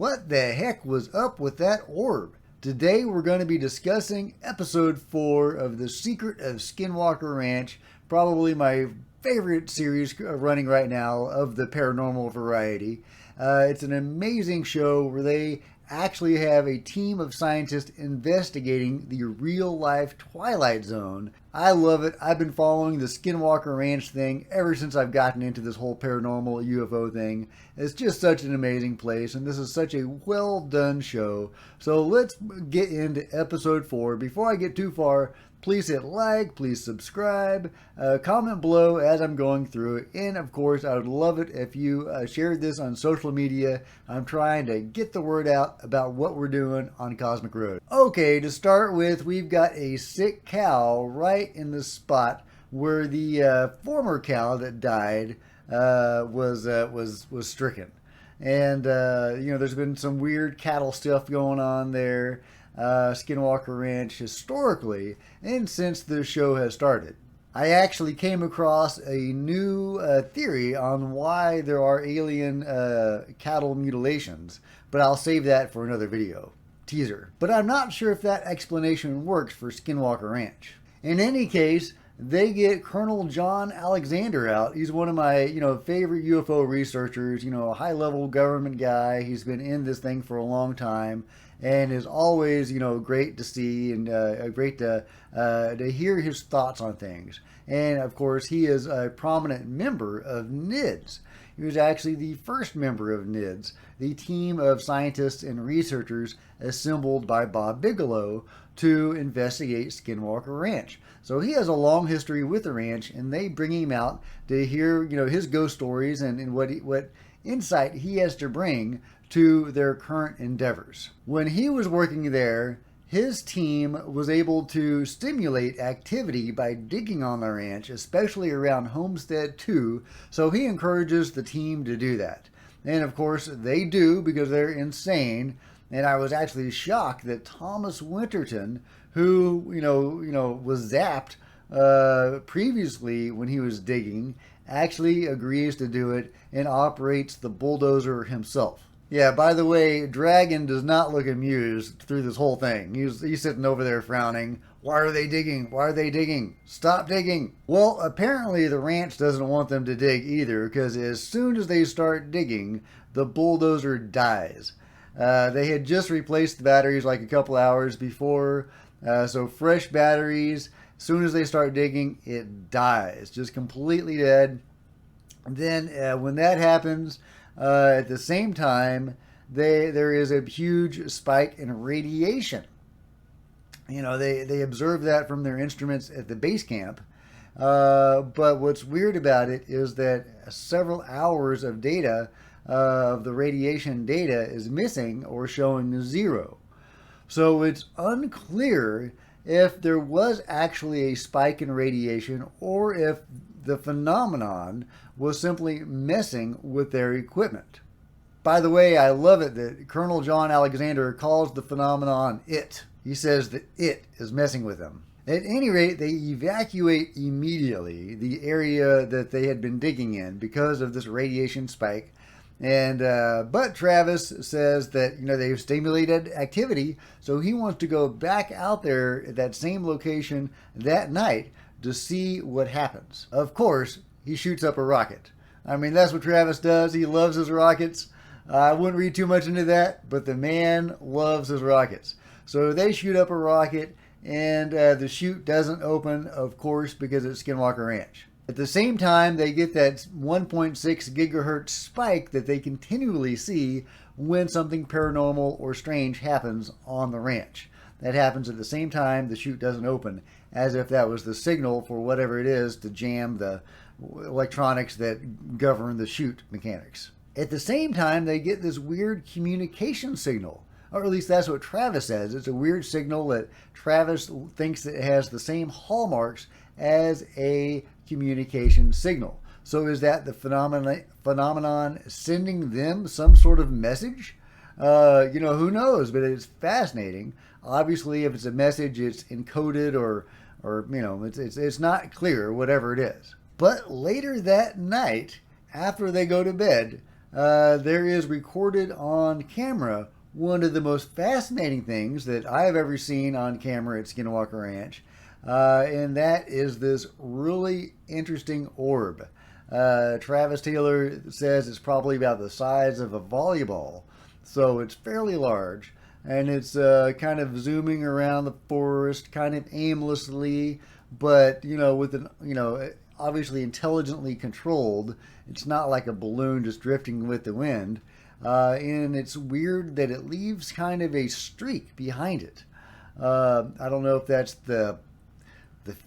what the heck was up with that orb? Today we're going to be discussing episode 4 of The Secret of Skinwalker Ranch, probably my favorite series running right now of the paranormal variety. It's an amazing show where they actually have a team of scientists investigating the real-life Twilight Zone. I love it. I've been following the Skinwalker Ranch thing ever since I've gotten into this whole paranormal UFO thing. It's just such an amazing place, and this is such a well-done show. So let's get into episode 4. Before I get too far, please hit like, please subscribe, comment below as I'm going through it. And of course, I would love it if you shared this on social media. I'm trying to get the word out about what we're doing on Cosmic Road. Okay, to start with, we've got a sick cow right in the spot where the former cow that died was stricken. And, there's been some weird cattle stuff going on there. Skinwalker Ranch historically and since the show has started. I actually came across a new theory on why there are alien cattle mutilations, but I'll save that for another video. Teaser. But I'm not sure if that explanation works for Skinwalker Ranch. In any case, they get Colonel John Alexander out. He's one of my, favorite UFO researchers, a high-level government guy. He's been in this thing for a long time and is always, great to see and great to hear his thoughts on things. And, of course, he is a prominent member of NIDS. He was actually the first member of NIDS, the team of scientists and researchers assembled by Bob Bigelow to investigate Skinwalker Ranch. So he has a long history with the ranch, and they bring him out to hear, his ghost stories and what insight he has to bring to their current endeavors. When he was working there, his team was able to stimulate activity by digging on the ranch, especially around Homestead 2, so he encourages the team to do that. And of course, they do because they're insane. And I was actually shocked that Thomas Winterton, who, was zapped previously when he was digging, actually agrees to do it and operates the bulldozer himself. Yeah, by the way, Dragon does not look amused through this whole thing. He's sitting over there frowning. Why are they digging? Why are they digging? Stop digging. Well, apparently the ranch doesn't want them to dig either, because as soon as they start digging, the bulldozer dies. They had just replaced the batteries like a couple hours before, so fresh batteries. As soon as they start digging, it dies, just completely dead. And then when that happens, at the same time, there is a huge spike in radiation. They observe that from their instruments at the base camp. But what's weird about it is that several hours of data of the radiation data is missing or showing 0. So it's unclear if there was actually a spike in radiation or if the phenomenon was simply messing with their equipment. By the way, I love it that Colonel John Alexander calls the phenomenon it. He says that it is messing with them. At any rate, they evacuate immediately the area that they had been digging in because of this radiation spike. And but Travis says that they've stimulated activity, so he wants to go back out there at that same location that night to see what happens. Of course, he shoots up a rocket. I mean, that's what Travis does. He loves his rockets. I wouldn't read too much into that, but the man loves his rockets. So they shoot up a rocket, and the chute doesn't open, of course, because it's Skinwalker Ranch. At the same time, they get that 1.6 gigahertz spike that they continually see when something paranormal or strange happens on the ranch. That happens at the same time the chute doesn't open, as if that was the signal for whatever it is to jam the electronics that govern the chute mechanics. At the same time, they get this weird communication signal. Or at least that's what Travis says. It's a weird signal that Travis thinks that it has the same hallmarks as a communication signal. So is that the phenomenon sending them some sort of message? Who knows? But it's fascinating. Obviously, if it's a message, it's encoded or it's not clear, whatever it is. But later that night, after they go to bed, there is recorded on camera one of the most fascinating things that I have ever seen on camera at Skinwalker Ranch, and that is this really interesting orb. Travis Taylor says it's probably about the size of a volleyball, so it's fairly large, and it's kind of zooming around the forest, kind of aimlessly, but with an obviously intelligently controlled. It's not like a balloon just drifting with the wind. And it's weird that it leaves kind of a streak behind it. I don't know if that's the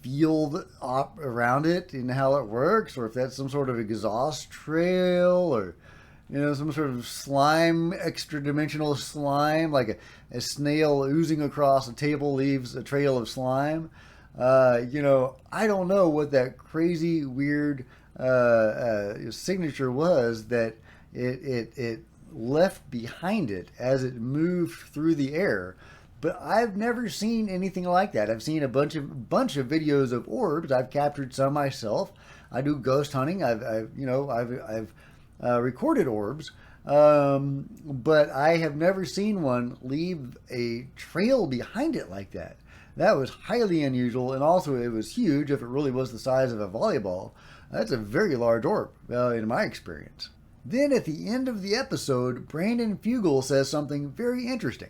field around it and how it works, or if that's some sort of exhaust trail, or some sort of slime, extra dimensional slime, like a snail oozing across a table leaves a trail of slime. I don't know what that crazy weird signature was that it left behind it as it moved through the air. But I've never seen anything like that. I've seen a bunch of videos of orbs. I've captured some myself. I do ghost hunting. I've recorded orbs, but I have never seen one leave a trail behind it like that. That was highly unusual, and also it was huge. If it really was the size of a volleyball, that's a very large orb, in my experience. Then at the end of the episode, Brandon Fugel says something very interesting.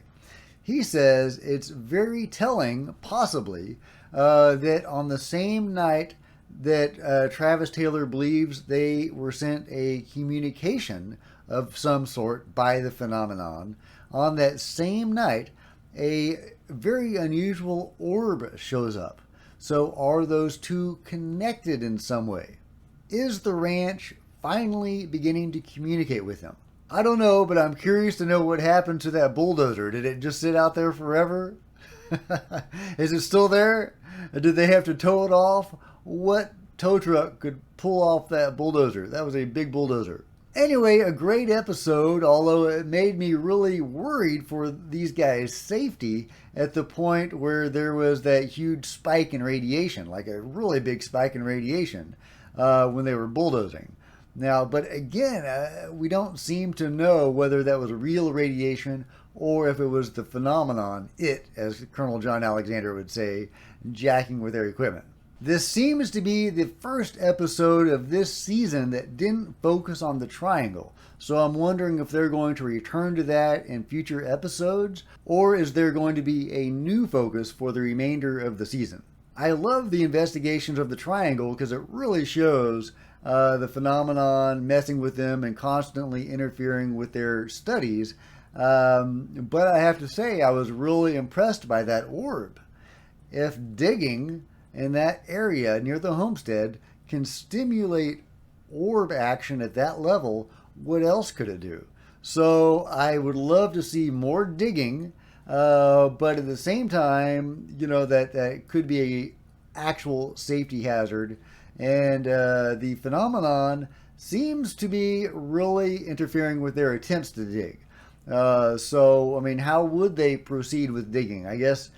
He says it's very telling, possibly, that on the same night that Travis Taylor believes they were sent a communication of some sort by the phenomenon, on that same night, a very unusual orb shows up. So are those two connected in some way? Is the ranch finally beginning to communicate with them? I don't know, but I'm curious to know what happened to that bulldozer. Did it just sit out there forever? Is it still there? Did they have to tow it off? What tow truck could pull off that bulldozer? That was a big bulldozer. Anyway, a great episode, although it made me really worried for these guys' safety at the point where there was that huge spike in radiation, like a really big spike in radiation when they were bulldozing. Now, but again, we don't seem to know whether that was real radiation or if it was the phenomenon, as Colonel John Alexander would say, jacking with their equipment. This seems to be the first episode of this season that didn't focus on the triangle. So I'm wondering if they're going to return to that in future episodes, or is there going to be a new focus for the remainder of the season? I love the investigations of the triangle because it really shows the phenomenon messing with them and constantly interfering with their studies. But I have to say, I was really impressed by that orb. If digging in that area near the homestead can stimulate orb action at that level, what else could it do? So I would love to see more digging, but at the same time, that could be a actual safety hazard. And the phenomenon seems to be really interfering with their attempts to dig. So, I mean, how would they proceed with digging? I guess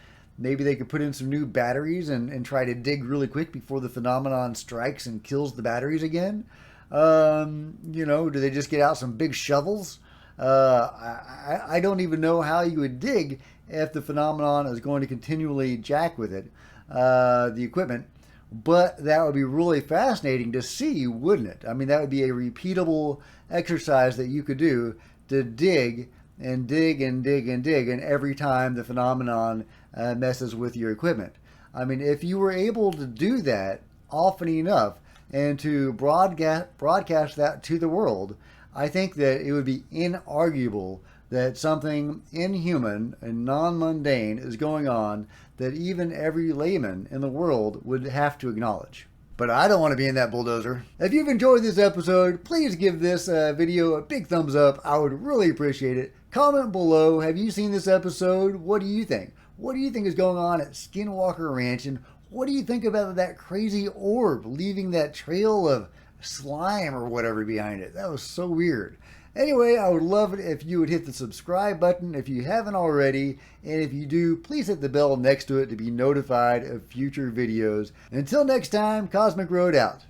maybe they could put in some new batteries and try to dig really quick before the phenomenon strikes and kills the batteries again. Do they just get out some big shovels? I don't even know how you would dig if the phenomenon is going to continually jack with it, the equipment. But that would be really fascinating to see, wouldn't it? I mean, that would be a repeatable exercise that you could do to dig and dig and dig and dig, and every time the phenomenon messes with your equipment. I mean, if you were able to do that often enough and to broadcast that to the world, I think that it would be inarguable that something inhuman and non-mundane is going on that even every layman in the world would have to acknowledge. But I don't want to be in that bulldozer. If you've enjoyed this episode, please give this video a big thumbs up. I would really appreciate it. Comment below, have you seen this episode? What do you think? What do you think is going on at Skinwalker Ranch? And what do you think about that crazy orb leaving that trail of slime or whatever behind it? That was so weird. Anyway, I would love it if you would hit the subscribe button if you haven't already. And if you do, please hit the bell next to it to be notified of future videos. Until next time, Cosmic Road out.